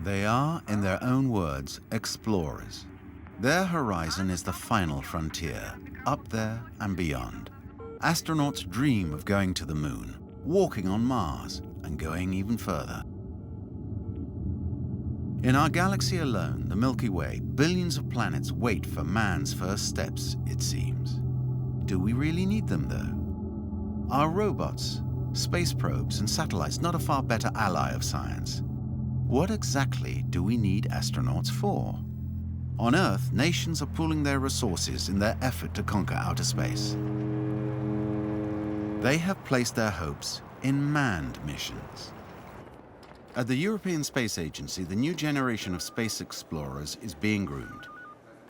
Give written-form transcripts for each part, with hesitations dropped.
They are, in their own words, explorers. Their horizon is the final frontier, up there and beyond. Astronauts dream of going to the moon, walking on Mars, and going even further. In our galaxy alone, the Milky Way, billions of planets wait for man's first steps, it seems. Do we really need them, though? Are robots, space probes, and satellites not a far better ally of science? What exactly do we need astronauts for? On Earth, nations are pooling their resources in their effort to conquer outer space. They have placed their hopes in manned missions. At the European Space Agency, the new generation of space explorers is being groomed.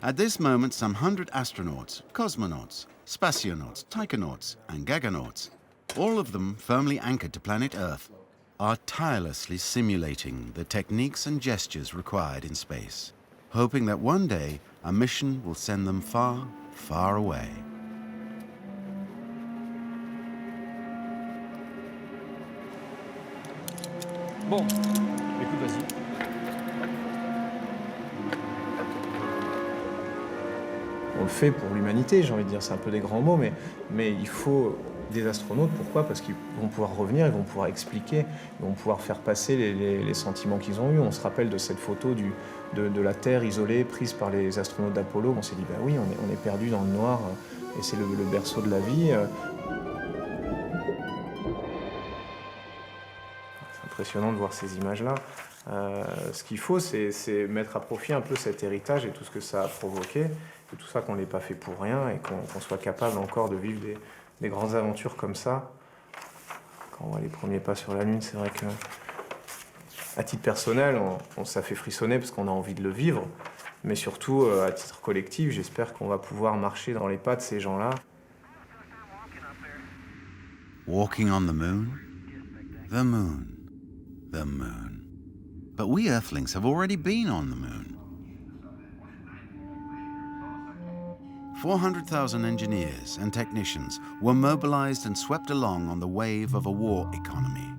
At this moment, some 100 astronauts, cosmonauts, spationauts, taikonauts, and gaganauts, all of them firmly anchored to planet Earth, are tirelessly simulating the techniques and gestures required in space, hoping that one day a mission will send them far, far away. Bon, écoute, vas-y. On le fait pour l'humanité, j'ai envie de dire, c'est un peu des grands mots, mais il faut des astronautes. Pourquoi? Parce qu'ils vont pouvoir revenir, ils vont pouvoir expliquer, ils vont pouvoir faire passer les sentiments qu'ils ont eus. On se rappelle de cette photo de la Terre isolée prise par les astronautes d'Apollo. On s'est dit, bah oui, on est perdu dans le noir, et c'est le berceau de la vie. Impressionnant de voir ces images-là. Ce qu'il faut, c'est mettre à profit un peu cet héritage et tout ce que ça a provoqué, et tout ça qu'on n'ait pas fait pour rien, et qu'on soit capable encore de vivre des grandes aventures comme ça. Quand on voit les premiers pas sur la Lune, c'est vrai que, à titre personnel, ça fait frissonner parce qu'on a envie de le vivre, mais surtout, à titre collectif, j'espère qu'on va pouvoir marcher dans les pas de ces gens-là. Walking on the moon? The moon. The moon. But we Earthlings have already been on the moon. 400,000 engineers and technicians were mobilized and swept along on the wave of a war economy.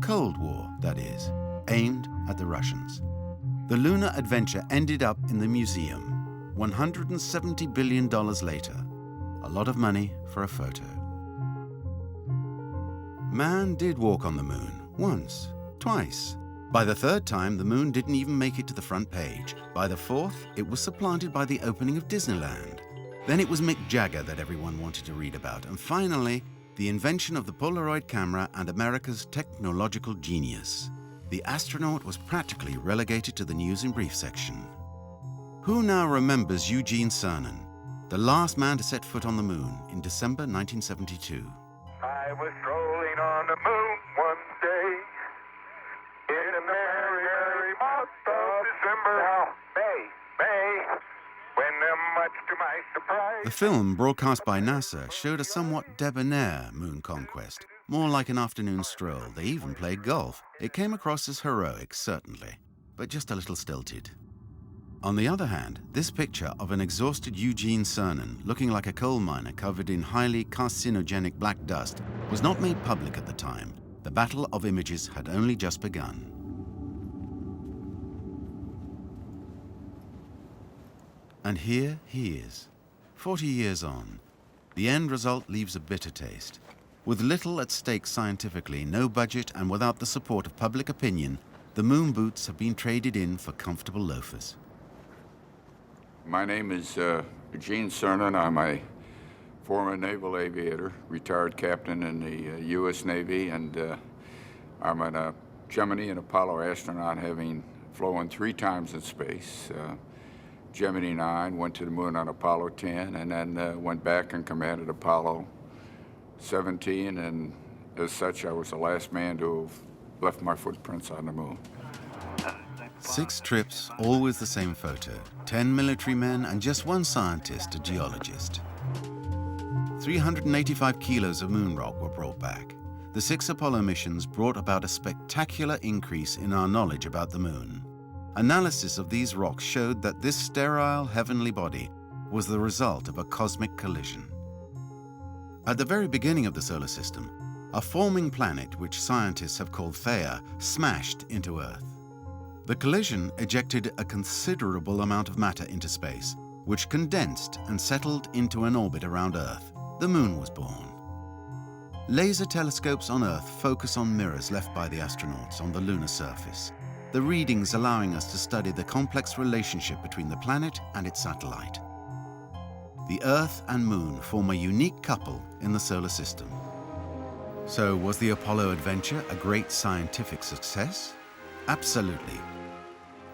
Cold War, that is, aimed at the Russians. The lunar adventure ended up in the museum, $170 billion later. A lot of money for a photo. Man did walk on the moon, once. Twice. By the third time, the moon didn't even make it to the front page. By the fourth, it was supplanted by the opening of Disneyland. Then it was Mick Jagger that everyone wanted to read about. And finally, the invention of the Polaroid camera and America's technological genius. The astronaut was practically relegated to the news in brief section. Who now remembers Eugene Cernan, the last man to set foot on the moon in December 1972? I was strolling on the moon one day. In a merry, merry month of December, how May, when much to my surprise. The film, broadcast by NASA, showed a somewhat debonair moon conquest, more like an afternoon stroll. They even played golf. It came across as heroic, certainly, but just a little stilted. On the other hand, this picture of an exhausted Eugene Cernan, looking like a coal miner covered in highly carcinogenic black dust, was not made public at the time. The battle of images had only just begun. And here he is, 40 years on. The end result leaves a bitter taste. With little at stake scientifically, no budget, and without the support of public opinion, the moon boots have been traded in for comfortable loafers. My name is Eugene Cernan. I'm a former naval aviator, retired captain in the U.S. Navy, and I'm a Gemini and Apollo astronaut, having flown 3 times in space. Gemini 9, went to the moon on Apollo 10, and then went back and commanded Apollo 17, and as such, I was the last man to have left my footprints on the moon. 6 trips, always the same photo. 10 military men and just 1 scientist, a geologist. 385 kilos of moon rock were brought back. The 6 Apollo missions brought about a spectacular increase in our knowledge about the moon. Analysis of these rocks showed that this sterile heavenly body was the result of a cosmic collision. At the very beginning of the solar system, a forming planet, which scientists have called Theia, smashed into Earth. The collision ejected a considerable amount of matter into space, which condensed and settled into an orbit around Earth. The Moon was born. Laser telescopes on Earth focus on mirrors left by the astronauts on the lunar surface, the readings allowing us to study the complex relationship between the planet and its satellite. The Earth and Moon form a unique couple in the solar system. So, was the Apollo adventure a great scientific success? Absolutely.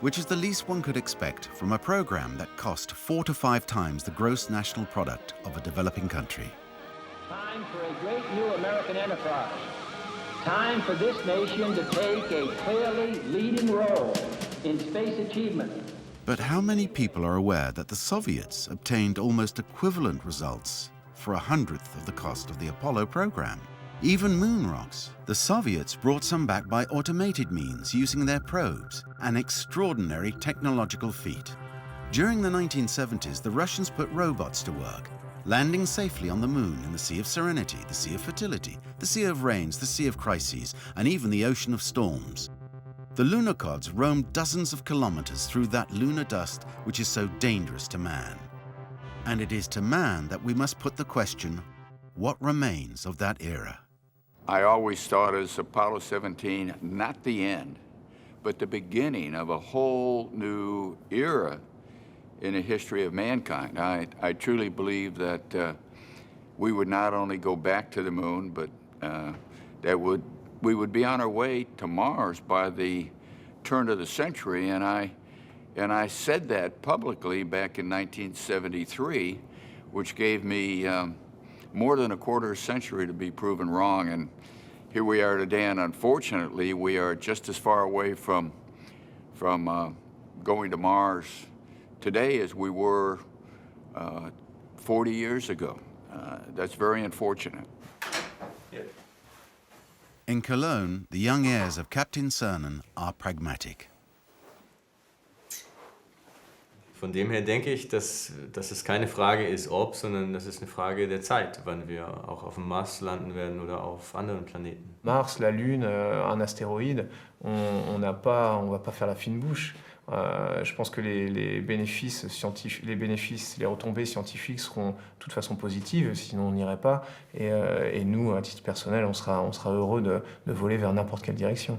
Which is the least one could expect from a program that cost 4 to 5 times the gross national product of a developing country. Time for a great new American enterprise. Time for this nation to take a clearly leading role in space achievement. But how many people are aware that the Soviets obtained almost equivalent results for 1/100th of the cost of the Apollo program? Even moon rocks. The Soviets brought some back by automated means using their probes, an extraordinary technological feat. During the 1970s, the Russians put robots to work, landing safely on the Moon in the Sea of Serenity, the Sea of Fertility, the Sea of Rains, the Sea of Crises, and even the Ocean of Storms. The lunokhod roamed dozens of kilometers through that lunar dust which is so dangerous to man. And it is to man that we must put the question, what remains of that era? I always thought as Apollo 17, not the end, but the beginning of a whole new era in the history of mankind. I truly believe that we would not only go back to the moon, but we would be on our way to Mars by the turn of the century. And I said that publicly back in 1973, which gave me more than a quarter century to be proven wrong. And here we are today, and unfortunately, we are just as far away from going to Mars today as we were 40 years ago. That's very unfortunate. In Cologne, the young heirs of Captain Cernan are pragmatic. Von dem her denke ich, dass es keine Frage ist, ob, sondern das ist eine Frage der Zeit, wann wir auch auf dem Mars landen werden oder auf anderen Planeten. Mars, la Lune, un astéroïde, on va pas faire la fine bouche. Je pense que les bénéfices scientifiques, les retombées scientifiques seront de toute façon positives, sinon on n'irait pas. Et nous, à titre personnel, on sera heureux de voler vers n'importe quelle direction.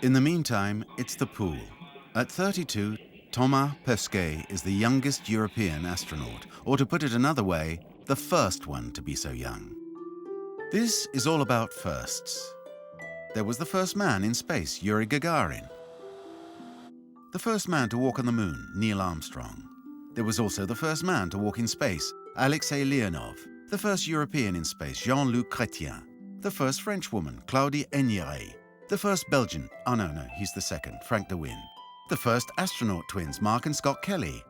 In the meantime, it's the pool. At 32, Thomas Pesquet is the youngest European astronaut, or to put it another way, the first one to be so young. This is all about firsts. There was the first man in space, Yuri Gagarin. The first man to walk on the moon, Neil Armstrong. There was also the first man to walk in space, Alexei Leonov. The first European in space, Jean-Luc Chrétien. The first French woman, Claudie Eniret. The first Belgian, he's the second, Frank de Win. The first astronaut twins, Mark and Scott Kelly.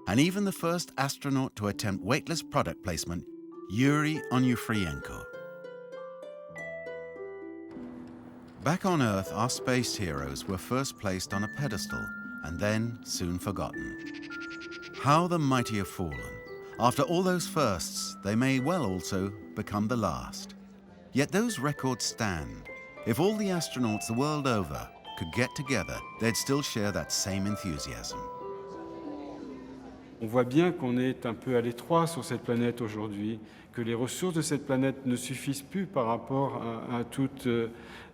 And even the first astronaut to attempt weightless product placement, Yuri Onufrienko. Back on Earth, our space heroes were first placed on a pedestal and then soon forgotten. How the mighty have fallen. After all those firsts, they may well also become the last. Yet those records stand. If all the astronauts the world over could get together, they'd still share that same enthusiasm. On voit bien qu'on est un peu à l'étroit sur cette planète aujourd'hui, que les ressources de cette planète ne suffisent plus par rapport à toutes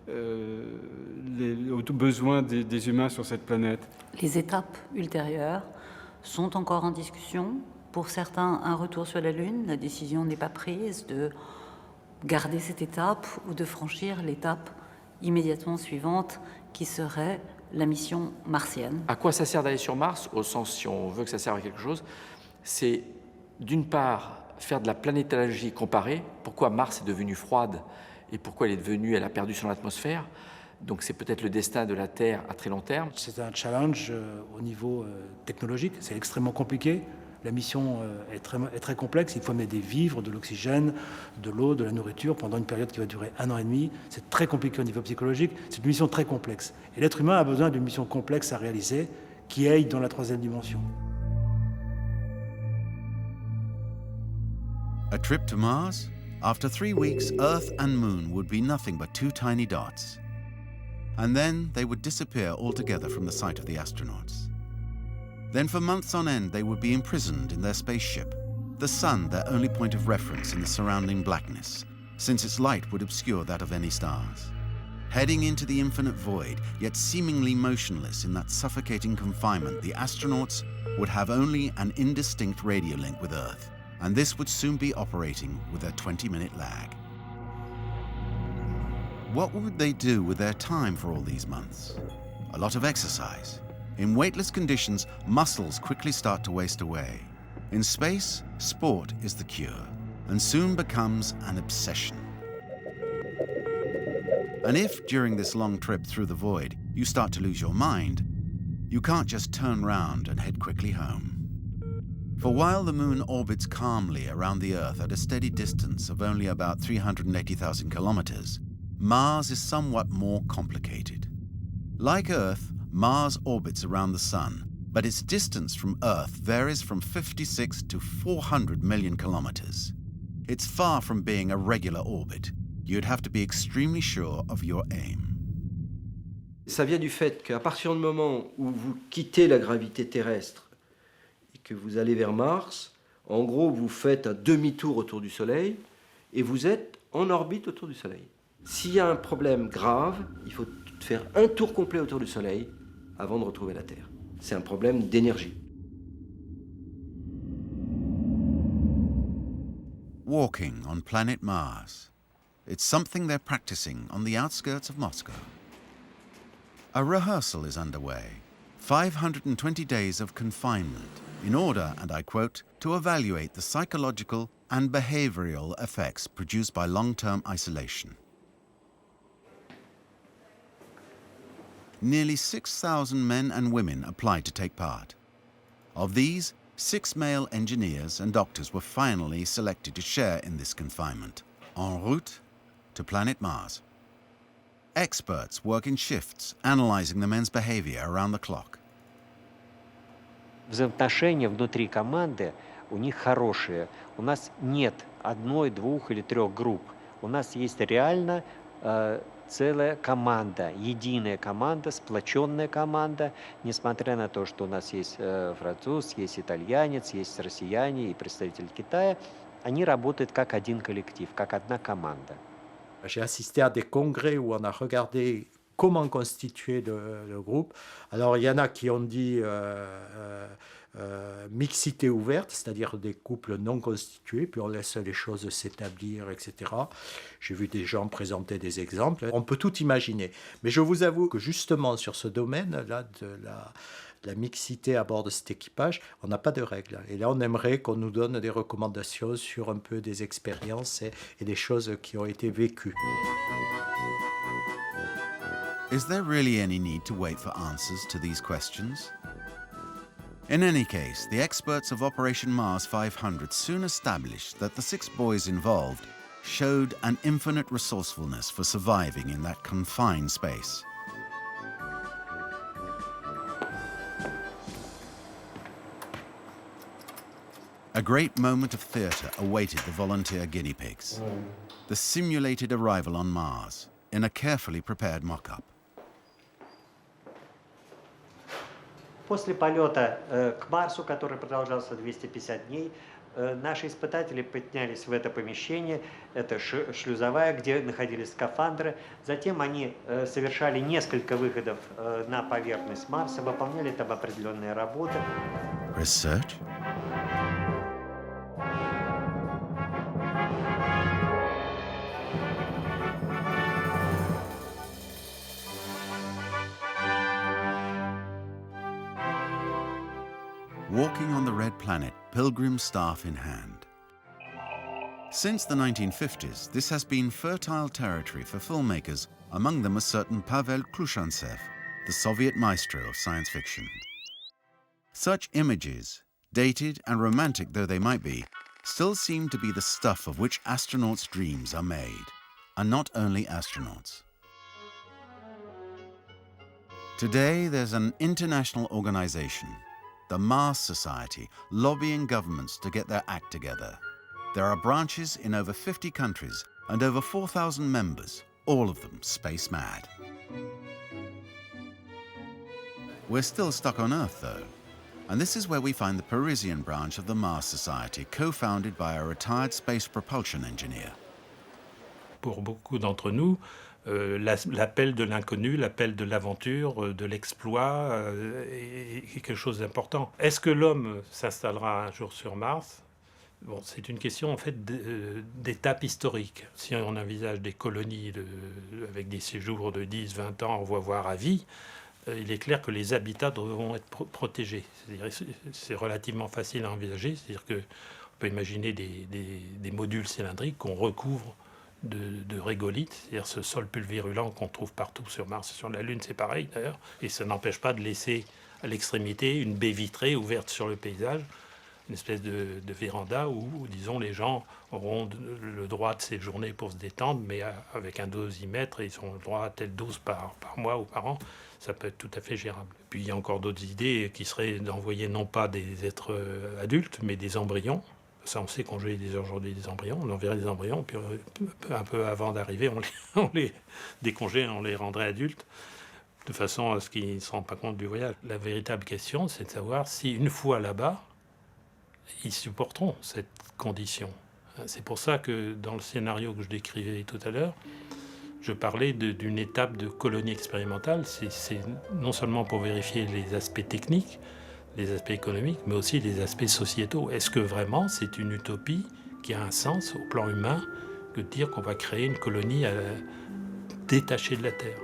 aux besoins des humains sur cette planète. Les étapes ultérieures sont encore en discussion. Pour certains, un retour sur la Lune. La décision n'est pas prise de garder cette étape ou de franchir l'étape immédiatement suivante qui serait la mission martienne. À quoi ça sert d'aller sur Mars, au sens si on veut que ça serve à quelque chose, c'est d'une part faire de la planétologie comparée, pourquoi Mars est devenue froide et pourquoi elle a perdu son atmosphère. Donc c'est peut-être le destin de la Terre à très long terme. C'est un challenge au niveau technologique, c'est extrêmement compliqué. La mission est très complexe, il faut amener des vivres, de l'oxygène, de l'eau, de la nourriture pendant une période qui va durer 1 an et demi. C'est très compliqué au niveau psychologique, c'est une mission très complexe. Et l'être humain a besoin d'une mission complexe à réaliser qui aille dans la 3e dimension. A trip to Mars? After 3 weeks, Earth and Moon would be nothing but 2 tiny dots. and then they would disappear altogether from the sight of the astronauts. Then for months on end they would be imprisoned in their spaceship, the sun their only point of reference in the surrounding blackness, since its light would obscure that of any stars. Heading into the infinite void, yet seemingly motionless in that suffocating confinement, the astronauts would have only an indistinct radio link with Earth, and this would soon be operating with a 20-minute lag. What would they do with their time for all these months? A lot of exercise. In weightless conditions, muscles quickly start to waste away. In space, sport is the cure, and soon becomes an obsession. And if, during this long trip through the void, you start to lose your mind, you can't just turn round and head quickly home. For while the moon orbits calmly around the Earth at a steady distance of only about 380,000 kilometers, Mars is somewhat more complicated. Like Earth, Mars orbits around the Sun, but its distance from Earth varies from 56 to 400 million kilometers. It's far from being a regular orbit. You'd have to be extremely sure of your aim. Ça vient du fait qu'à partir du moment où vous quittez la gravité terrestre et que vous allez vers Mars, en gros, vous faites un demi-tour autour du Soleil et vous êtes en orbite autour du Soleil. S'il y a un problème grave, il faut faire un tour complet autour du Soleil avant de retrouver la Terre. C'est un problème d'énergie. Walking on planet Mars. It's something they're practicing on the outskirts of Moscow. A rehearsal is underway. 520 days of confinement in order, and I quote, to evaluate the psychological and behavioral effects produced by long-term isolation. Nearly 6,000 men and women applied to take part. Of these, 6 male engineers and doctors were finally selected to share in this confinement, en route to planet Mars. Experts work in shifts, analyzing the men's behavior around the clock. Взаимоотношения внутри команды у них хорошие. У нас нет одной, двух или трех групп. У нас есть реально целая команда, единая команда, сплоченная команда, несмотря на то, что у нас есть француз, есть итальянец, есть россияне и представитель Китая, они работают как один коллектив, как одна команда. J'ai assisté à des congrès où on a regardé comment constituer le groupe. Alors, il y en a qui ont dit mixité ouverte, c'est-à-dire des couples non constitués, puis on laisse les choses s'établir, etc. J'ai vu des gens présenter des exemples. On peut tout imaginer. Mais je vous avoue que justement sur ce domaine-là de la mixité à bord de cet équipage, on n'a pas de règles. Et là, on aimerait qu'on nous donne des recommandations sur un peu des expériences et des choses qui ont été vécues. Is there really any need to wait for answers to these questions? In any case, the experts of Operation Mars 500 soon established that the 6 boys involved showed an infinite resourcefulness for surviving in that confined space. A great moment of theatre awaited the volunteer guinea pigs. The simulated arrival on Mars in a carefully prepared mock-up. После полета к Марсу, который продолжался 250 дней, наши испытатели поднялись в это помещение, это шлюзовая, где находились скафандры. Затем они совершали несколько выходов на поверхность Марса, выполняли там определенные работы. Research? Walking on the red planet, pilgrim staff in hand. Since the 1950s, this has been fertile territory for filmmakers, among them a certain Pavel Klushantsev, the Soviet maestro of science fiction. Such images, dated and romantic though they might be, still seem to be the stuff of which astronauts' dreams are made, and not only astronauts. Today, there's an international organization, the Mars Society, lobbying governments to get their act together. There are branches in over 50 countries and over 4,000 members, all of them space mad. We're still stuck on Earth, though. And this is where we find the Parisian branch of the Mars Society, co-founded by a retired space propulsion engineer. Pour beaucoup d'entre nous, l'appel de l'inconnu, l'appel de l'aventure, de l'exploit est quelque chose d'important. Est-ce que l'homme s'installera un jour sur Mars ? Bon, c'est une question en fait d'étape historique. Si on envisage des colonies avec des séjours de 10, 20 ans, voire à vie, il est clair que les habitats devront être protégés. C'est relativement facile à envisager. C'est-à-dire qu'on peut imaginer des modules cylindriques qu'on recouvre de régolithes, c'est-à-dire ce sol pulvérulent qu'on trouve partout sur Mars et sur la Lune, c'est pareil d'ailleurs. Et ça n'empêche pas de laisser à l'extrémité une baie vitrée ouverte sur le paysage, une espèce de véranda où, disons, les gens auront le droit de séjourner pour se détendre, mais avec un dosimètre, ils ont le droit à telle dose par mois ou par an. Ça peut être tout à fait gérable. Puis il y a encore d'autres idées qui seraient d'envoyer non pas des êtres adultes, mais des embryons. Ça, on sait qu'on joue aujourd'hui des embryons. On enverrait des embryons, puis un peu avant d'arriver, on les décongèle, on les rendrait adultes, de façon à ce qu'ils ne se rendent pas compte du voyage. La véritable question, c'est de savoir si, une fois là-bas, ils supporteront cette condition. C'est pour ça que dans le scénario que je décrivais tout à l'heure, je parlais d'une étape de colonie expérimentale. C'est non seulement pour vérifier les aspects techniques, les aspects économiques, mais aussi les aspects sociétaux. Est-ce que vraiment c'est une utopie qui a un sens au plan humain que de dire qu'on va créer une colonie détachée de la Terre ?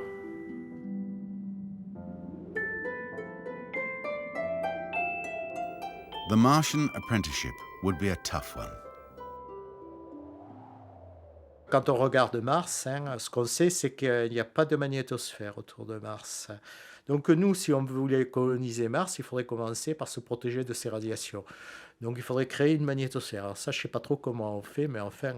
The Martian apprenticeship would be a tough one. Quand on regarde Mars, ce qu'on sait, c'est qu'il n'y a pas de magnétosphère autour de Mars. Donc nous, si on voulait coloniser Mars, il faudrait commencer par se protéger de ces radiations. Donc il faudrait créer une magnétosphère. Alors ça, je ne sais pas trop comment on fait, mais enfin,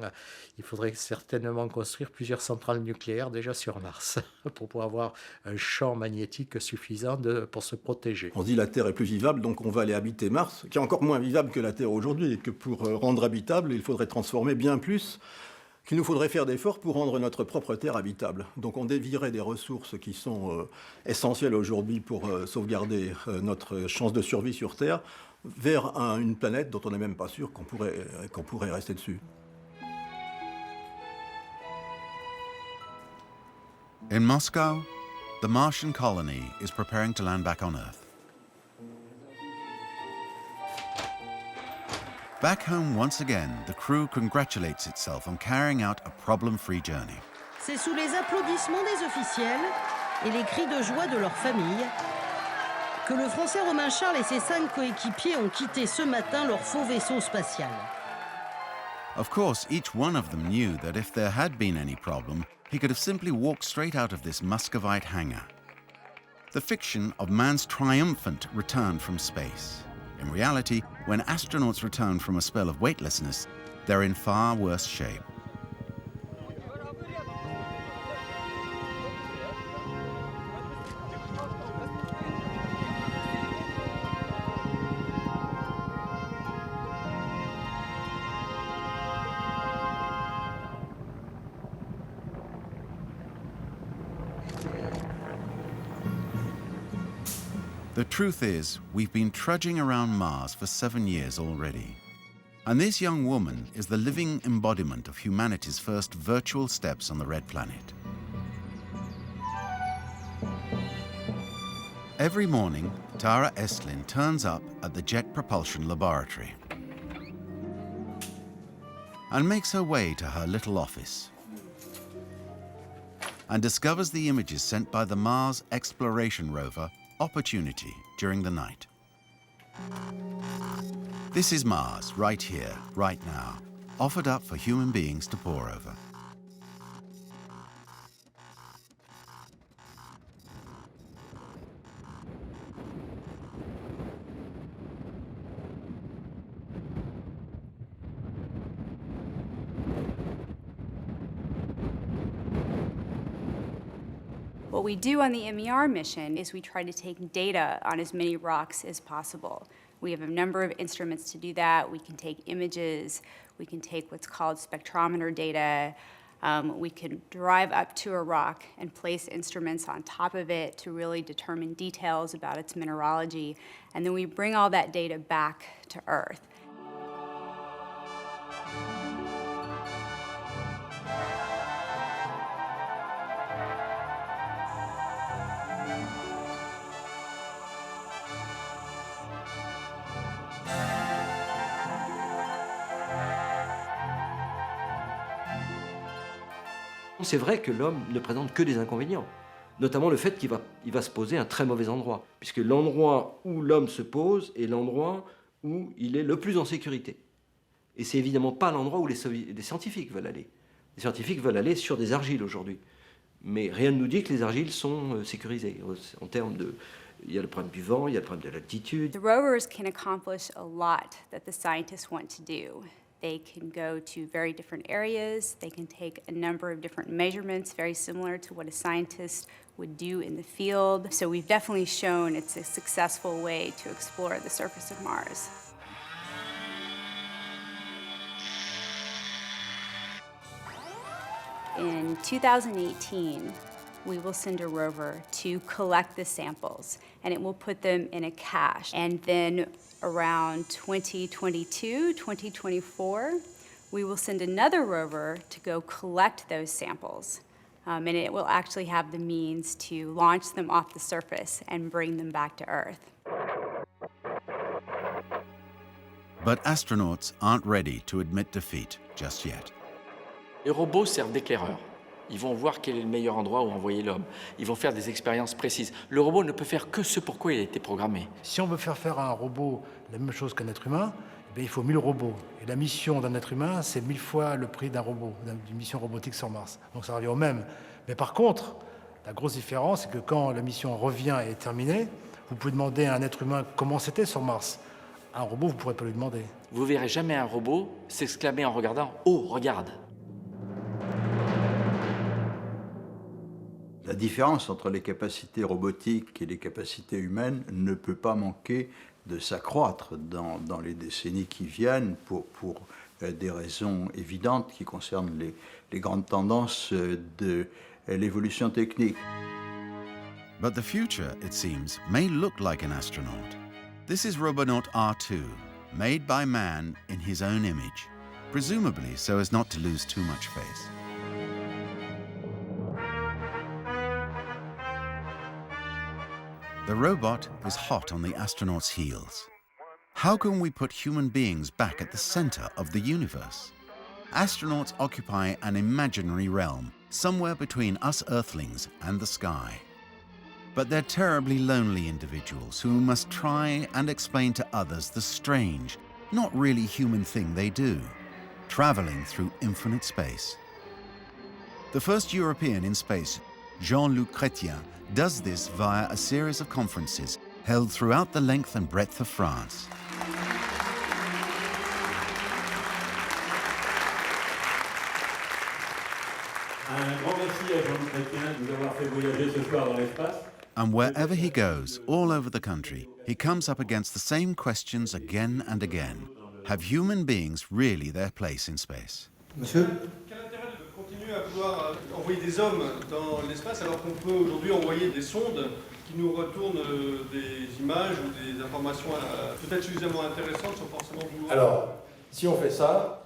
il faudrait certainement construire plusieurs centrales nucléaires déjà sur Mars pour pouvoir avoir un champ magnétique suffisant pour se protéger. On se dit la Terre est plus vivable, donc on va aller habiter Mars, qui est encore moins vivable que la Terre aujourd'hui, et que pour rendre habitable, il faudrait transformer bien plus, qu'il nous faudrait faire d'efforts pour rendre notre propre Terre habitable. Donc on dévierait des ressources qui sont essentielles aujourd'hui pour sauvegarder notre chance de survie sur Terre, vers une planète dont on n'est même pas sûr qu'on pourrait rester dessus. In Moscow, the Martian colony is preparing to land back on Earth. Back home once again, the crew congratulates itself on carrying out a problem-free journey. C'est sous les applaudissements des officiels et les cris de joie de leurs familles que le Français Romain Charles et ses 5 coéquipiers ont quitté ce matin leur faux vaisseau spatial. Of course, each one of them knew that if there had been any problem, he could have simply walked straight out of this Muscovite hangar. The fiction of man's triumphant return from space. In reality, when astronauts return from a spell of weightlessness, they're in far worse shape. The truth is, we've been trudging around Mars for 7 years already. And this young woman is the living embodiment of humanity's first virtual steps on the Red Planet. Every morning, Tara Estlin turns up at the Jet Propulsion Laboratory and makes her way to her little office and discovers the images sent by the Mars exploration rover Opportunity during the night. This is Mars, right here, right now, offered up for human beings to pore over. What we do on the MER mission is we try to take data on as many rocks as possible. We have a number of instruments to do that. We can take images, we can take what's called spectrometer data, We can drive up to a rock and place instruments on top of it to really determine details about its mineralogy, and then we bring all that data back to Earth. C'est vrai que l'homme ne présente que des inconvénients, notamment le fait qu'il va se poser à un très mauvais endroit, puisque l'endroit où l'homme se pose est l'endroit où il est le plus en sécurité. Et c'est évidemment pas l'endroit où les scientifiques veulent aller. Les scientifiques veulent aller sur des argiles aujourd'hui. Mais rien ne nous dit que les argiles sont sécurisées. En termes de, il y a le problème du vent, il y a le problème de l'altitude. The rovers can accomplish a lot that the scientists want to do. They can go to very different areas. They can take a number of different measurements, very similar to what a scientist would do in the field. So we've definitely shown it's a successful way to explore the surface of Mars. In 2018, we will send a rover to collect the samples, and it will put them in a cache. And then around 2022, 2024, we will send another rover to go collect those samples. And it will actually have the means to launch them off the surface and bring them back to Earth. But astronauts aren't ready to admit defeat just yet. Les robots servent d'éclaireurs. Ils vont voir quel est le meilleur endroit où envoyer l'homme. Ils vont faire des expériences précises. Le robot ne peut faire que ce pourquoi il a été programmé. Si on veut faire à un robot la même chose qu'un être humain, eh bien, il faut 1000 robots. Et la mission d'un être humain, c'est 1000 fois le prix d'un robot, d'une mission robotique sur Mars. Donc ça revient au même. Mais par contre, la grosse différence, c'est que quand la mission revient et est terminée, vous pouvez demander à un être humain comment c'était sur Mars. Un robot, vous ne pourrez pas lui demander. Vous verrez jamais un robot s'exclamer en regardant « Oh, regarde !» La différence entre les capacités robotiques et les capacités humaines ne peut pas manquer de s'accroître dans les décennies qui viennent pour des raisons évidentes qui concernent les grandes tendances de l'évolution technique. But the future, it seems, may look like an astronaut. This is Robonaut R2, made by man in his own image, presumably so as not to lose too much face. The robot is hot on the astronaut's heels. How can we put human beings back at the center of the universe? Astronauts occupy an imaginary realm, somewhere between us Earthlings and the sky. But they're terribly lonely individuals who must try and explain to others the strange, not really human thing they do, traveling through infinite space. The first European in space, Jean-Luc Chrétien, does this via a series of conferences held throughout the length and breadth of France. Un grand merci à Jean-Luc Chrétien de nous avoir fait voyager ce soir dans l'espace. And wherever he goes, all over the country, he comes up against the same questions again and again. Have human beings really their place in space? Monsieur? Quel intérêt de continuer à vouloir envoyer des hommes dans l'espace alors qu'on peut aujourd'hui envoyer des sondes qui nous retournent des images ou des informations peut-être suffisamment intéressantes sans forcément vouloir... Alors, si on fait ça,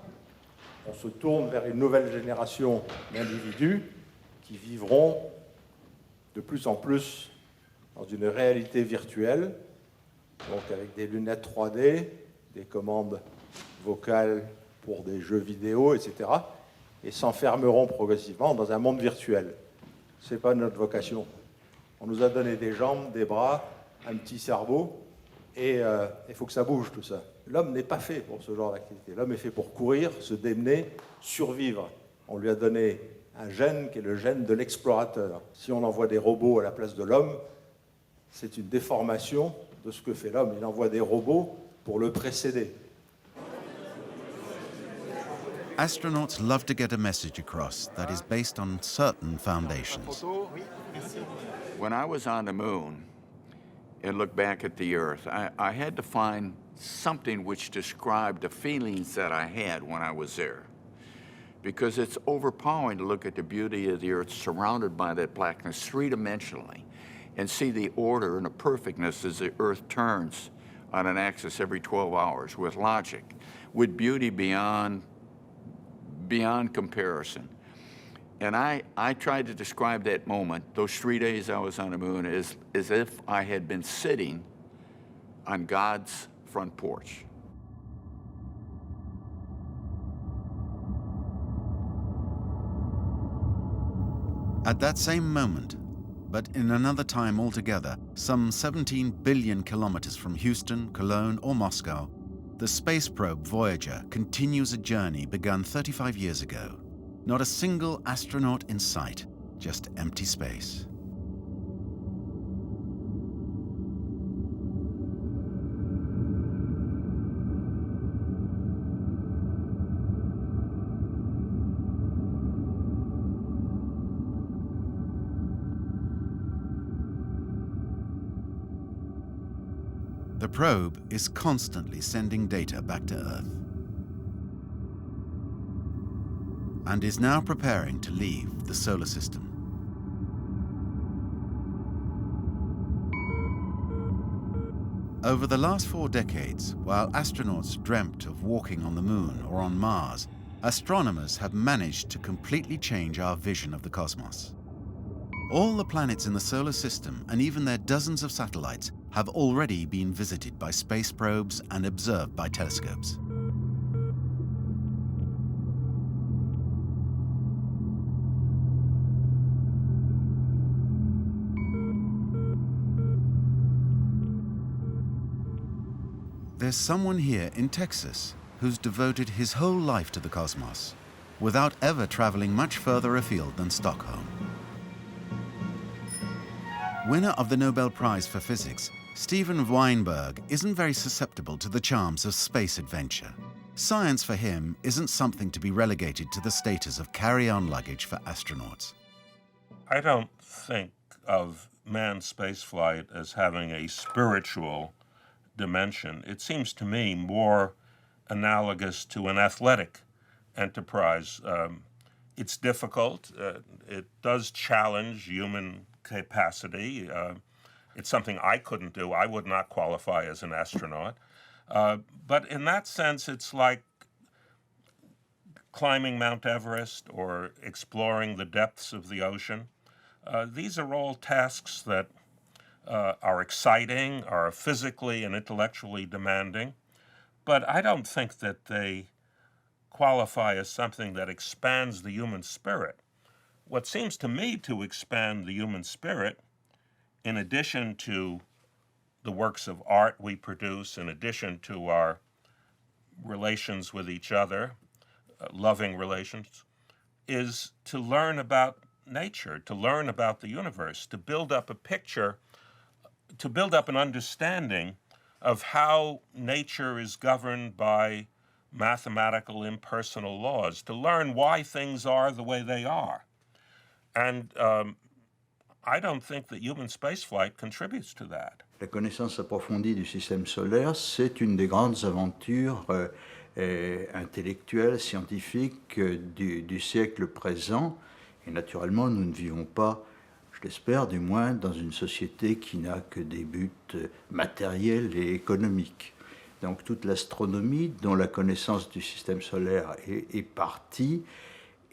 on se tourne vers une nouvelle génération d'individus qui vivront de plus en plus dans une réalité virtuelle, donc avec des lunettes 3D, des commandes vocales pour des jeux vidéo, etc., et s'enfermeront progressivement dans un monde virtuel. Ce n'est pas notre vocation. On nous a donné des jambes, des bras, un petit cerveau, et il faut que ça bouge tout ça. L'homme n'est pas fait pour ce genre d'activité. L'homme est fait pour courir, se démener, survivre. On lui a donné un gène qui est le gène de l'explorateur. Si on envoie des robots à la place de l'homme, c'est une déformation de ce que fait l'homme. Il envoie des robots pour le précéder. Astronauts love to get a message across that is based on certain foundations. When I was on the moon and looked back at the Earth, I had to find something which described the feelings that I had when I was there. because it's overpowering to look at the beauty of the Earth surrounded by that blackness three-dimensionally and see the order and the perfectness as the Earth turns on an axis every 12 hours with logic, with beauty beyond comparison. And I tried to describe that moment, those 3 days I was on the moon, as if I had been sitting on God's front porch. At that same moment, but in another time altogether, some 17 billion kilometers from Houston, Cologne, or Moscow, the space probe Voyager continues a journey begun 35 years ago. Not a single astronaut in sight, just empty space. The probe is constantly sending data back to Earth and is now preparing to leave the solar system. Over the last 4 decades, while astronauts dreamt of walking on the moon or on Mars, astronomers have managed to completely change our vision of the cosmos. All the planets in the solar system, and even their dozens of satellites, have already been visited by space probes and observed by telescopes. There's someone here in Texas who's devoted his whole life to the cosmos, without ever traveling much further afield than Stockholm. Winner of the Nobel Prize for Physics, Steven Weinberg isn't very susceptible to the charms of space adventure. Science for him isn't something to be relegated to the status of carry-on luggage for astronauts. I don't think of manned spaceflight as having a spiritual dimension. It seems to me more analogous to an athletic enterprise. It's difficult. It does challenge human capacity. It's something I couldn't do. I would not qualify as an astronaut. But in that sense, it's like climbing Mount Everest or exploring the depths of the ocean. These are all tasks that are exciting, are physically and intellectually demanding, but I don't think that they qualify as something that expands the human spirit. What seems to me to expand the human spirit, in addition to the works of art we produce, in addition to our relations with each other, loving relations, is to learn about nature, to learn about the universe, to build up a picture, to build up an understanding of how nature is governed by mathematical impersonal laws, to learn why things are the way they are. And I don't think that human spaceflight contributes to that. La connaissance approfondie du système solaire, c'est une des grandes aventures intellectuelles, scientifiques du siècle présent. Et naturellement, nous ne vivons pas, je l'espère du moins, dans une société qui n'a que des buts matériels et économiques. Donc toute l'astronomie, dont la connaissance du système solaire est partie,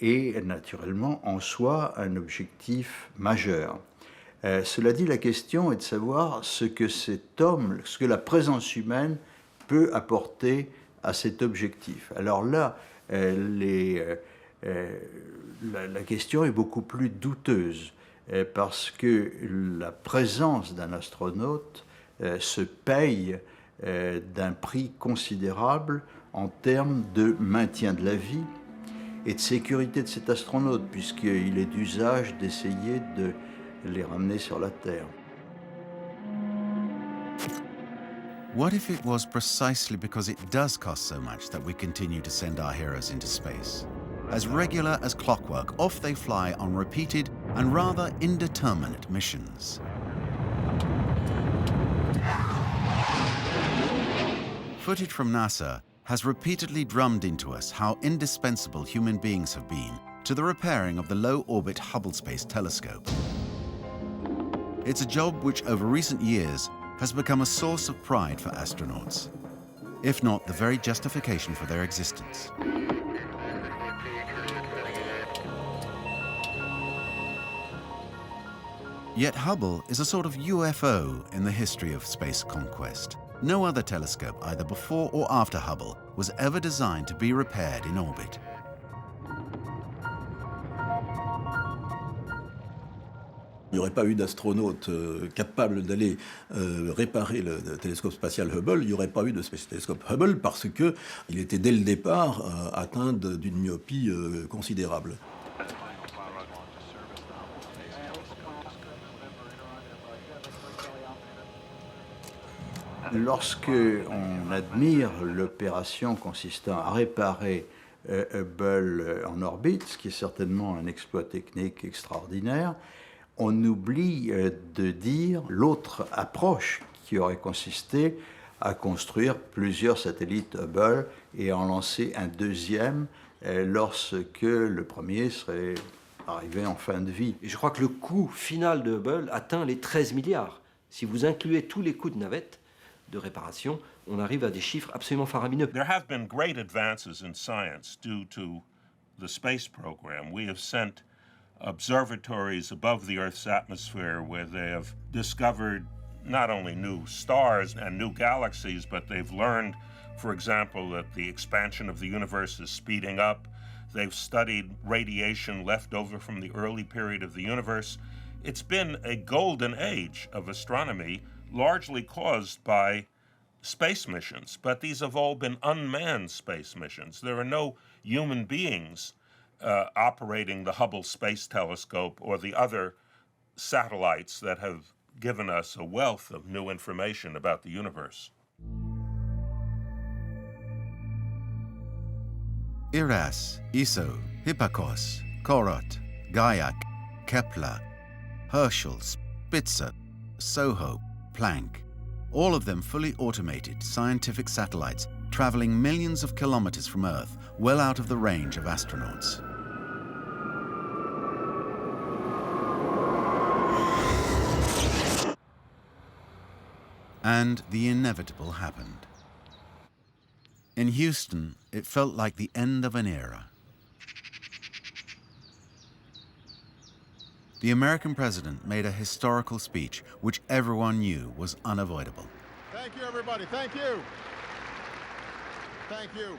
est naturellement en soi un objectif majeur. Cela dit, la question est de savoir ce que cet homme, ce que la présence humaine peut apporter à cet objectif. Alors là, la question est beaucoup plus douteuse, parce que la présence d'un astronaute se paye d'un prix considérable en termes de maintien de la vie et de sécurité de cet astronaute, puisqu'il est d'usage d'essayer de les ramener sur la Terre. What if it was precisely because it does cost so much that we continue to send our heroes into space? As regular as clockwork, off they fly on repeated and rather indeterminate missions. Footage from NASA has repeatedly drummed into us how indispensable human beings have been to the repairing of the low-orbit Hubble Space Telescope. It's a job which over recent years has become a source of pride for astronauts, if not the very justification for their existence. Yet Hubble is a sort of UFO in the history of space conquest. No other telescope, either before or after Hubble, was ever designed to be repaired in orbit. Il n'y aurait pas eu d'astronaute capable d'aller réparer le télescope spatial Hubble, il n'y aurait pas eu de télescope Hubble parce qu'il était dès le départ atteint d'une myopie considérable. Lorsque on admire l'opération consistant à réparer Hubble en orbite, ce qui est certainement un exploit technique extraordinaire, on oublie de dire l'autre approche qui aurait consisté à construire plusieurs satellites Hubble et en lancer un deuxième lorsque le premier serait arrivé en fin de vie. Et je crois que le coût final de Hubble atteint les 13 milliards. Si vous incluez tous les coûts de navette, de réparation, on arrive à des chiffres absolument faramineux. There have been great advances in science due to the space program. We have sent observatories above the Earth's atmosphere where they have discovered not only new stars and new galaxies, but they've learned, for example, that the expansion of the universe is speeding up. They've studied radiation left over from the early period of the universe. It's been a golden age of astronomy, largely caused by space missions, but these have all been unmanned space missions. There are no human beings operating the Hubble Space Telescope or the other satellites that have given us a wealth of new information about the universe. Iras, Iso, Hipparchos, Korot, Gaia, Kepler, Herschel, Spitzer, Soho, Planck, all of them fully automated scientific satellites traveling millions of kilometers from Earth, well out of the range of astronauts. And the inevitable happened. In Houston, it felt like the end of an era. The American president made a historical speech which everyone knew was unavoidable. Thank you, everybody. Thank you. Thank you.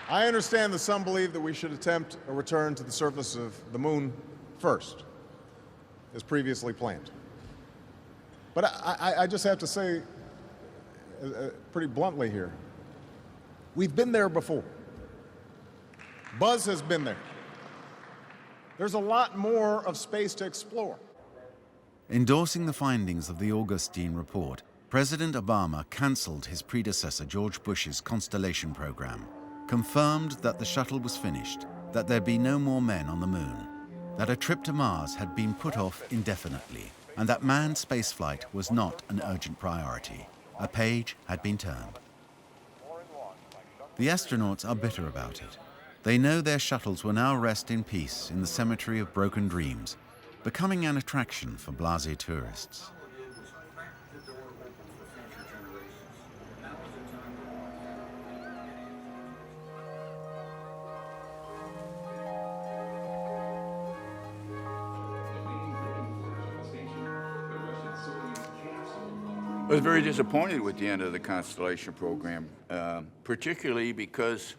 I understand that some believe that we should attempt a return to the surface of the moon first, as previously planned. But I just have to say, pretty bluntly here, we've been there before. Buzz has been there. There's a lot more of space to explore. Endorsing the findings of the Augustine report, President Obama canceled his predecessor George Bush's Constellation program, confirmed that the shuttle was finished, that there'd be no more men on the moon, that a trip to Mars had been put off indefinitely, and that manned spaceflight was not an urgent priority. A page had been turned. The astronauts are bitter about it. They know their shuttles will now rest in peace in the cemetery of broken dreams, becoming an attraction for blasé tourists. I was very disappointed with the end of the Constellation program, particularly because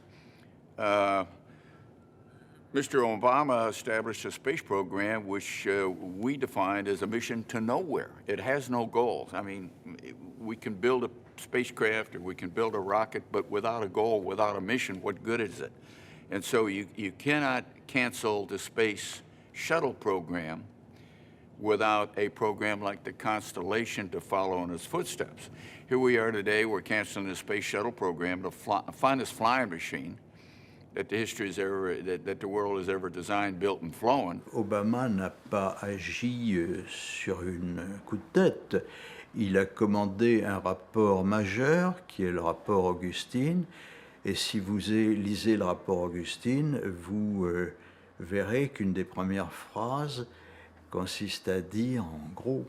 Mr. Obama established a space program which we defined as a mission to nowhere. It has no goals. I mean, we can build a spacecraft or we can build a rocket, but without a goal, without a mission, what good is it? And so you cannot cancel the space shuttle program without a program like the Constellation to follow in its footsteps. Here we are today, we're canceling the space shuttle program, the finest flying machine that the world has ever designed, built, and flown. Obama n'a pas agi sur une coup de tête. il a commandé un rapport majeur, qui est le rapport Augustine, et si vous lisez le rapport Augustine, vous verrez qu'une des premières phrases consiste à dire, en gros,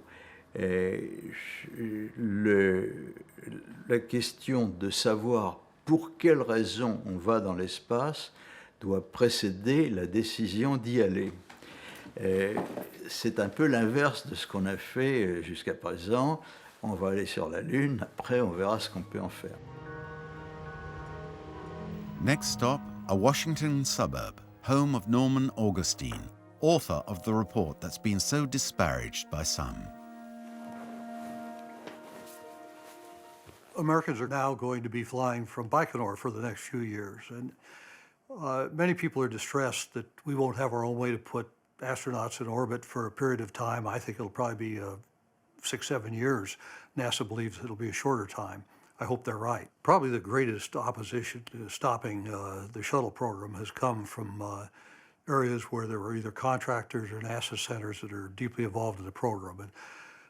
la question de savoir pour quelle raison on va dans l'espace doit précéder la décision d'y aller. C'est un peu l'inverse de ce qu'on a fait jusqu'à présent. On va aller sur la Lune, après on verra ce qu'on peut en faire. Next stop, a Washington suburb, home of Norman Augustine, author of the report that's been so disparaged by some. Americans are now going to be flying from Baikonur for the next few years, and many people are distressed that we won't have our own way to put astronauts in orbit for a period of time. I think it'll probably be 6-7 years. NASA believes it'll be a shorter time. I hope they're right. Probably the greatest opposition to stopping the shuttle program has come from areas where there were either contractors or NASA centers that are deeply involved in the program. And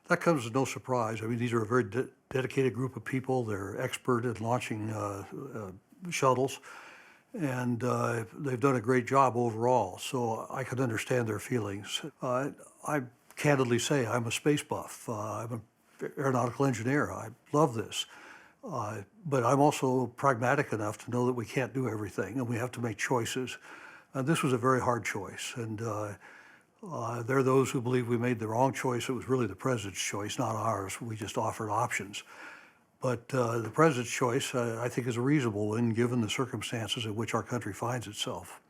that comes as no surprise. I mean, these are a very dedicated group of people. They're expert at launching shuttles, and they've done a great job overall, so I can understand their feelings. I candidly say I'm a space buff. I'm an aeronautical engineer. I love this. But I'm also pragmatic enough to know that we can't do everything, and we have to make choices. This was a very hard choice, and there are those who believe we made the wrong choice. It was really the president's choice, not ours. We just offered options. But the president's choice, I think, is a reasonable one, given the circumstances in which our country finds itself.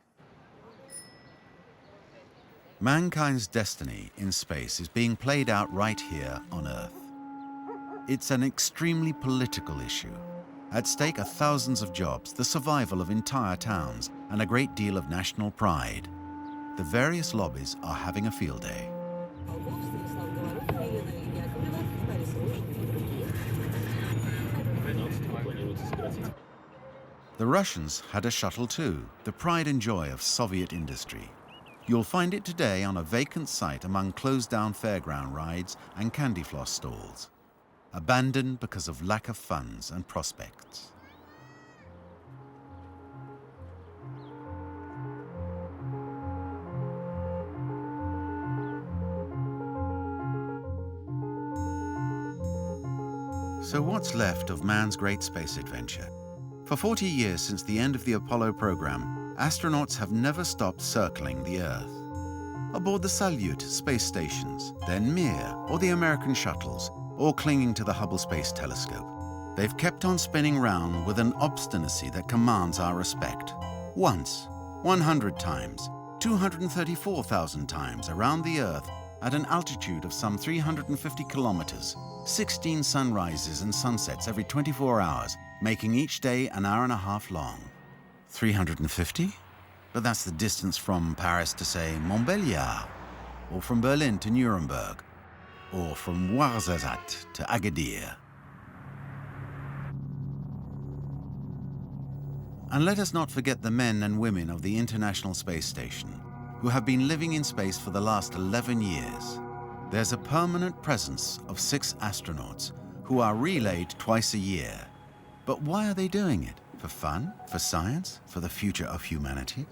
Mankind's destiny in space is being played out right here on Earth. It's an extremely political issue. At stake are thousands of jobs, the survival of entire towns, and a great deal of national pride. The various lobbies are having a field day. The Russians had a shuttle too, the pride and joy of Soviet industry. You'll find it today on a vacant site among closed-down fairground rides and candy floss stalls, abandoned because of lack of funds and prospects. So what's left of man's great space adventure? For 40 years since the end of the Apollo program, astronauts have never stopped circling the Earth. Aboard the Salyut space stations, then Mir, or the American shuttles, or clinging to the Hubble Space Telescope, they've kept on spinning round with an obstinacy that commands our respect. Once, 100 times, 234,000 times around the Earth at an altitude of some 350 kilometers, 16 sunrises and sunsets every 24 hours, making each day an hour and a half long. 350? But that's the distance from Paris to, say, Montbéliard, or from Berlin to Nuremberg, or from Ouarzazate to Agadir. And let us not forget the men and women of the International Space Station, who have been living in space for the last 11 years. There's a permanent presence of 6 astronauts who are relayed twice a year. But why are they doing it? For fun? For science? For the future of humanity?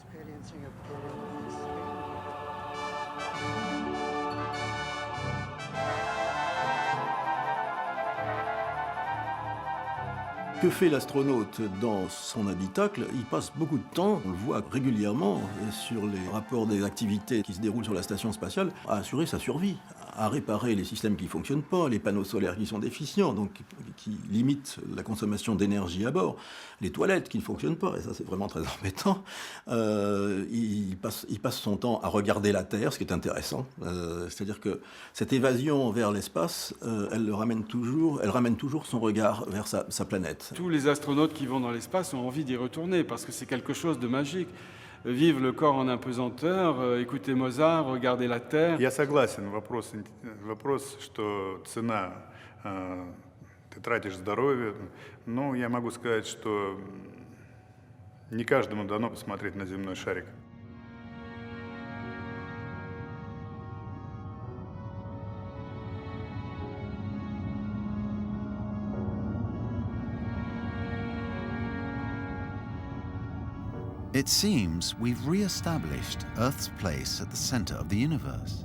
Que fait l'astronaute dans son habitacle? Il passe beaucoup de temps, on le voit régulièrement sur les rapports des activités qui se déroulent sur la station spatiale, à assurer sa survie, à réparer les systèmes qui ne fonctionnent pas, les panneaux solaires qui sont déficients, donc qui limitent la consommation d'énergie à bord, les toilettes qui ne fonctionnent pas, et ça c'est vraiment très embêtant. Il passe son temps à regarder la Terre, ce qui est intéressant. C'est-à-dire que cette évasion vers l'espace, elle ramène toujours son regard vers sa planète. Tous les astronautes qui vont dans l'espace ont envie d'y retourner parce que c'est quelque chose de magique. Vivre le corps en apesanteur, écouter Mozart, regarder la Terre. Я согласен. Вопрос, что цена, ты тратишь здоровье. Но я могу сказать, что не каждому дано посмотреть на земной шарик. It seems we've re-established Earth's place at the center of the universe.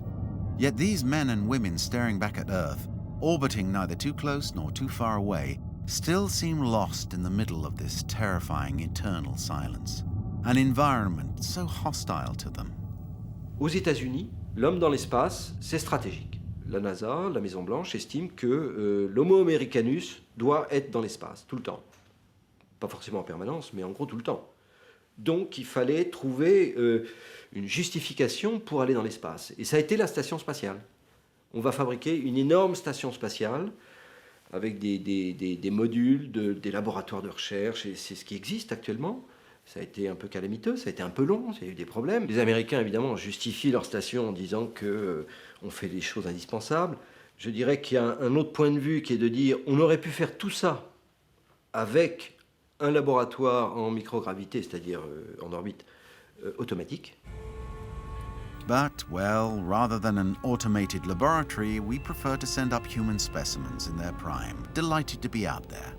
Yet these men and women staring back at Earth, orbiting neither too close nor too far away, still seem lost in the middle of this terrifying eternal silence, an environment so hostile to them. Aux États-Unis, l'homme dans l'espace, c'est stratégique. La NASA, la Maison-Blanche, estime que l'Homo americanus doit être dans l'espace, tout le temps. Pas forcément en permanence, mais en gros tout le temps. Donc il fallait trouver une justification pour aller dans l'espace. Et ça a été la station spatiale. On va fabriquer une énorme station spatiale avec des modules, des laboratoires de recherche, et c'est ce qui existe actuellement. Ça a été un peu calamiteux, ça a été un peu long, il y a eu des problèmes. Les Américains, évidemment, justifient leur station en disant qu'on fait des choses indispensables. Je dirais qu'il y a un autre point de vue qui est de dire on aurait pu faire tout ça avec un laboratoire en microgravité, c'est-à-dire en orbite automatique. But, well, rather than an automated laboratory, we prefer to send up human specimens in their prime, delighted to be out there.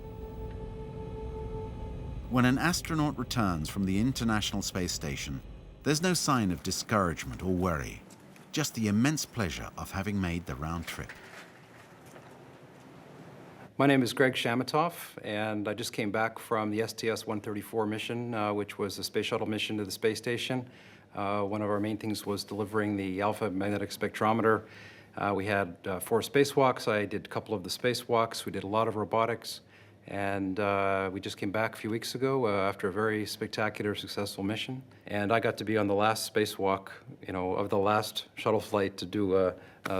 When an astronaut returns from the International Space Station, there's no sign of discouragement or worry, just the immense pleasure of having made the round trip. My name is Greg Shamatoff, and I just came back from the STS-134 mission, which was a space shuttle mission to the space station. One of our main things was delivering the alpha magnetic spectrometer. We had 4 spacewalks. I did a couple of the spacewalks. We did a lot of robotics. And we just came back a few weeks ago after a very spectacular, successful mission. And I got to be on the last spacewalk, of the last shuttle flight to do a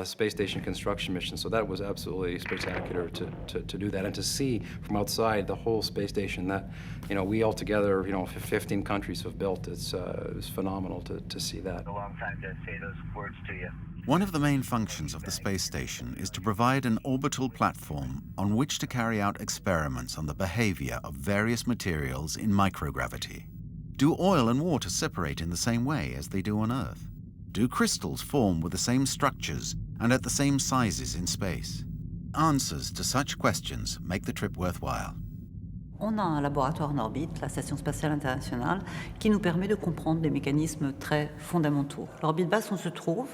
space station construction mission. So that was absolutely spectacular to do that and to see from outside the whole space station that, we all together, 15 countries have built. It's phenomenal to see that. A long time to say those words to you. One of the main functions of the space station is to provide an orbital platform on which to carry out experiments on the behavior of various materials in microgravity. Do oil and water separate in the same way as they do on Earth? Do crystals form with the same structures and at the same sizes in space? Answers to such questions make the trip worthwhile. On a un laboratoire en orbite, la Station spatiale internationale, qui nous permet de comprendre des mécanismes très fondamentaux. L'orbite basse, on se trouve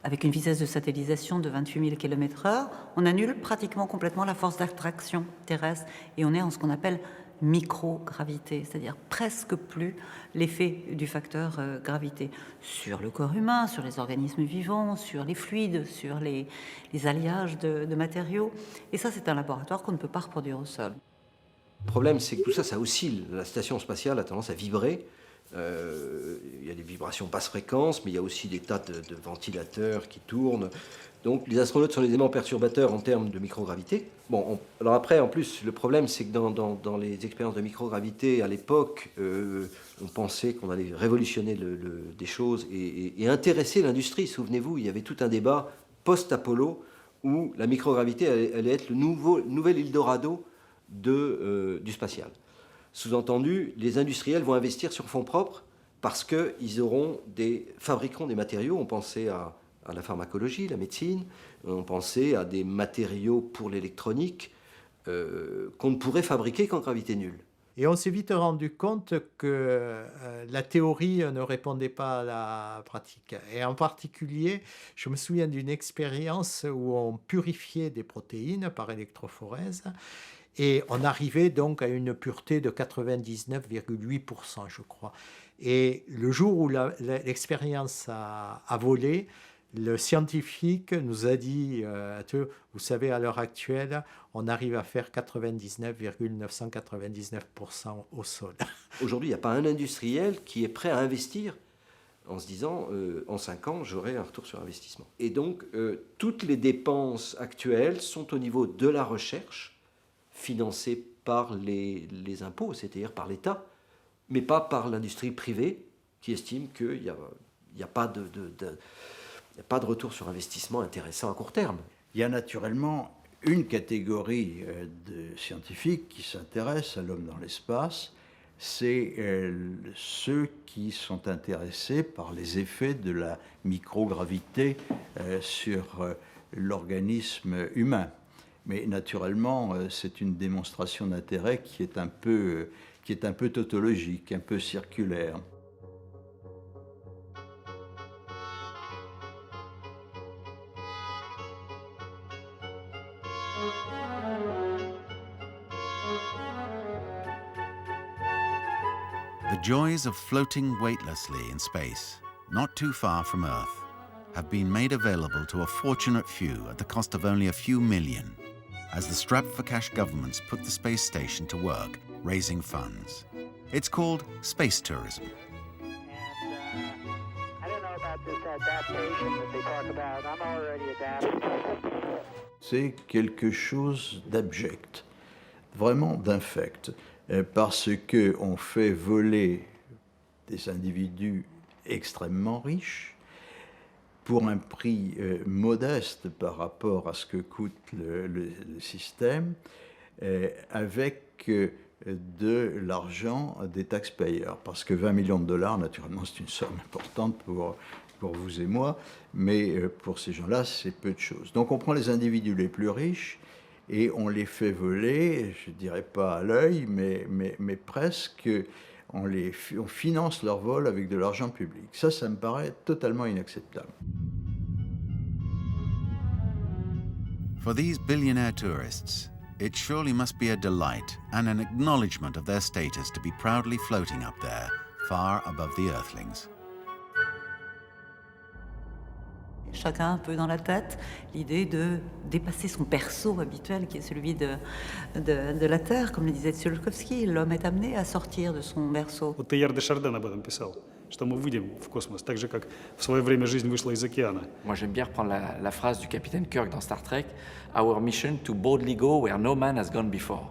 avec une vitesse de satellisation de 28 000 km/h, on annule pratiquement complètement la force d'attraction terrestre et on est en ce qu'on appelle microgravité, c'est-à-dire presque plus l'effet du facteur gravité sur le corps humain, sur les organismes vivants, sur les fluides, sur les alliages de matériaux. Et ça, c'est un laboratoire qu'on ne peut pas reproduire au sol. Le problème, c'est que tout ça, ça oscille. La station spatiale a tendance à vibrer. Il y a des vibrations basse fréquence, mais il y a aussi des tas de ventilateurs qui tournent. Donc les astronautes sont des éléments perturbateurs en termes de microgravité. Bon, alors après, en plus, le problème, c'est que dans les expériences de microgravité, à l'époque, on pensait qu'on allait révolutionner des choses et intéresser l'industrie. Souvenez-vous, il y avait tout un débat post-Apollo où la microgravité allait être le nouvel Eldorado du spatial. Sous-entendu, les industriels vont investir sur fonds propres parce qu'ils fabriqueront des matériaux. On pensait à la pharmacologie, la médecine, on pensait à des matériaux pour l'électronique qu'on ne pourrait fabriquer qu'en gravité nulle. Et on s'est vite rendu compte que la théorie ne répondait pas à la pratique. Et en particulier, je me souviens d'une expérience où on purifiait des protéines par électrophorèse. Et on arrivait donc à une pureté de 99,8%, je crois. Et le jour où l'expérience a volé, le scientifique nous a dit, vous savez, à l'heure actuelle, on arrive à faire 99,999% au sol. Aujourd'hui, il n'y a pas un industriel qui est prêt à investir en se disant, en 5 ans, j'aurai un retour sur investissement. Et donc, toutes les dépenses actuelles sont au niveau de la recherche, financé par les impôts, c'est-à-dire par l'État, mais pas par l'industrie privée qui estime qu'il n'y a pas de retour sur investissement intéressant à court terme. Il y a naturellement une catégorie de scientifiques qui s'intéressent à l'homme dans l'espace, c'est ceux qui sont intéressés par les effets de la microgravité sur l'organisme humain. Mais naturellement, c'est une démonstration d'intérêt qui est un peu qui est un peu tautologique, un peu circulaire. The joys of floating weightlessly in space, not too far from Earth, have been made available to a fortunate few at the cost of only a few million, as the strapped-for-cash governments put the space station to work, raising funds. It's called space tourism. I don't know about this adaptation that they talk about. I'm already adapted. C'est quelque chose d'abject, vraiment d'infect, parce qu'on fait voler des individus extrêmement riches pour un prix modeste par rapport à ce que coûte le système, avec de l'argent des taxpayers. Parce que 20 millions de dollars, naturellement, c'est une somme importante pour vous et moi, mais pour ces gens-là, c'est peu de choses. Donc on prend les individus les plus riches et on les fait voler, je ne dirais pas à l'œil, mais presque, on finance leur vol avec de l'argent public. Ça me paraît totalement inacceptable. For these billionaire tourists, it surely must be a delight and an acknowledgement of their status to be proudly floating up there, far above the Earthlings. Chacun un peu dans la tête l'idée de dépasser son berceau habituel qui est celui de la Terre. Comme le disait Tsiolkovsky, l'homme est amené à sortir de son berceau. Вот Теilhard de Chardin об этом писал, что мы выйдем в космос, так же, как в свое время жизнь вышла из океана. Moi, j'aime bien reprendre la phrase du capitaine Kirk dans Star Trek, « Our mission to boldly go where no man has gone before ».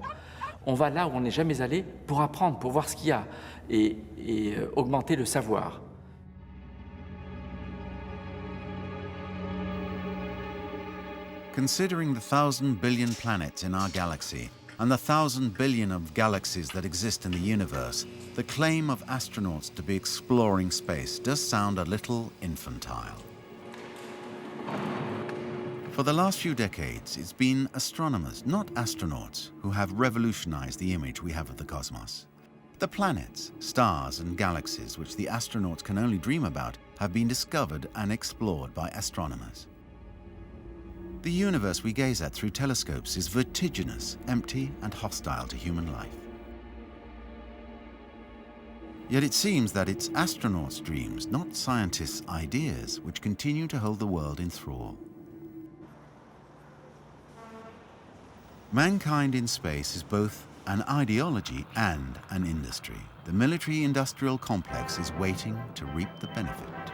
On va là où on n'est jamais allé pour apprendre, pour voir ce qu'il y a et augmenter le savoir. Considering the 1,000 billion planets in our galaxy and the 1,000 billion of galaxies that exist in the universe, the claim of astronauts to be exploring space does sound a little infantile. For the last few decades, it's been astronomers, not astronauts, who have revolutionized the image we have of the cosmos. The planets, stars, and galaxies which the astronauts can only dream about have been discovered and explored by astronomers. The universe we gaze at through telescopes is vertiginous, empty, and hostile to human life. Yet it seems that it's astronauts' dreams, not scientists' ideas, which continue to hold the world in thrall. Mankind in space is both an ideology and an industry. The military-industrial complex is waiting to reap the benefit.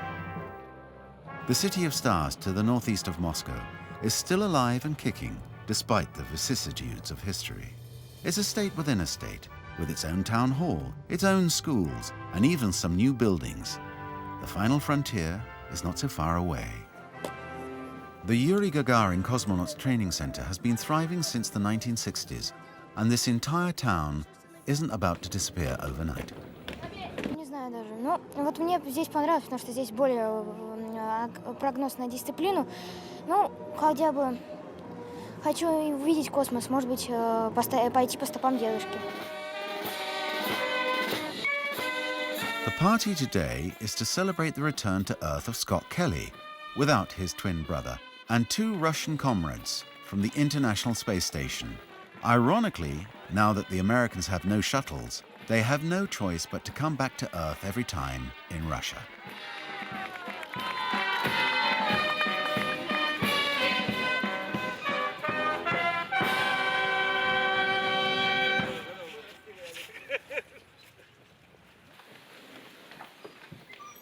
The city of stars to the northeast of Moscow is still alive and kicking despite the vicissitudes of history. It's a state within a state, with its own town hall, its own schools, and even some new buildings. The final frontier is not so far away. The Yuri Gagarin Cosmonauts Training Center has been thriving since the 1960s, and this entire town isn't about to disappear overnight. Не знаю даже. Ну, вот мне здесь понравилось, потому что здесь более прогноз на дисциплину. Ну, хотя бы хочу увидеть космос, может быть, пойти по стопам дедушки. The party today is to celebrate the return to Earth of Scott Kelly, without his twin brother, and 2 Russian comrades from the International Space Station. Ironically, now that the Americans have no shuttles, they have no choice but to come back to Earth every time in Russia.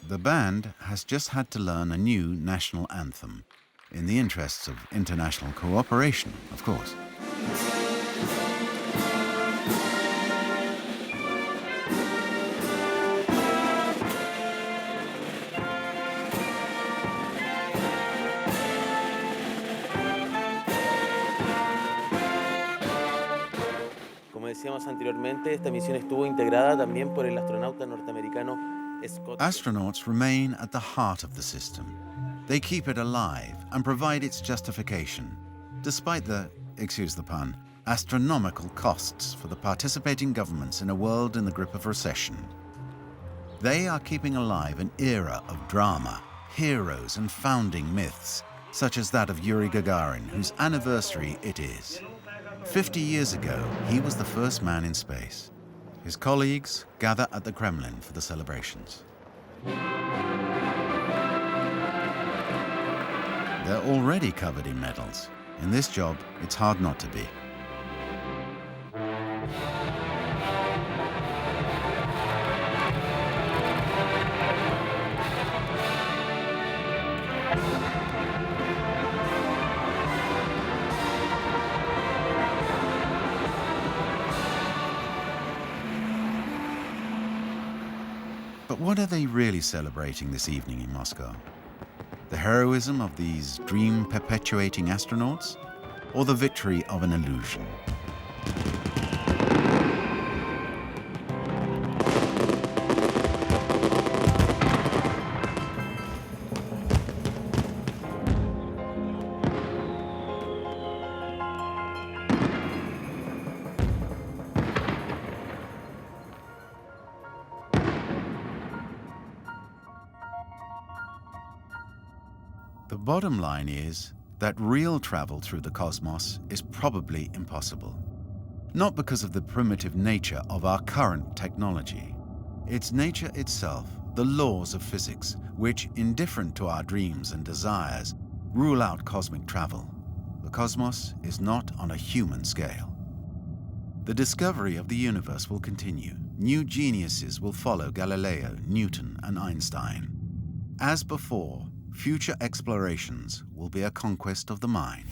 The band has just had to learn a new national anthem, in the interests of international cooperation, of course. Como decíamos anteriormente, esta misión estuvo integrada también por el astronauta norteamericano Scott. Astronauts remain at the heart of the system. They keep it alive and provide its justification, despite the, excuse the pun, astronomical costs for the participating governments in a world in the grip of recession. They are keeping alive an era of drama, heroes and founding myths, such as that of Yuri Gagarin, whose anniversary it is. 50 years ago, he was the first man in space. His colleagues gather at the Kremlin for the celebrations. They're already covered in medals. In this job, it's hard not to be. But what are they really celebrating this evening in Moscow? The heroism of these dream-perpetuating astronauts, or the victory of an illusion? The bottom line is that real travel through the cosmos is probably impossible. Not because of the primitive nature of our current technology. It's nature itself, the laws of physics, which, indifferent to our dreams and desires, rule out cosmic travel. The cosmos is not on a human scale. The discovery of the universe will continue. New geniuses will follow Galileo, Newton, and Einstein. As before, future explorations will be a conquest of the mind.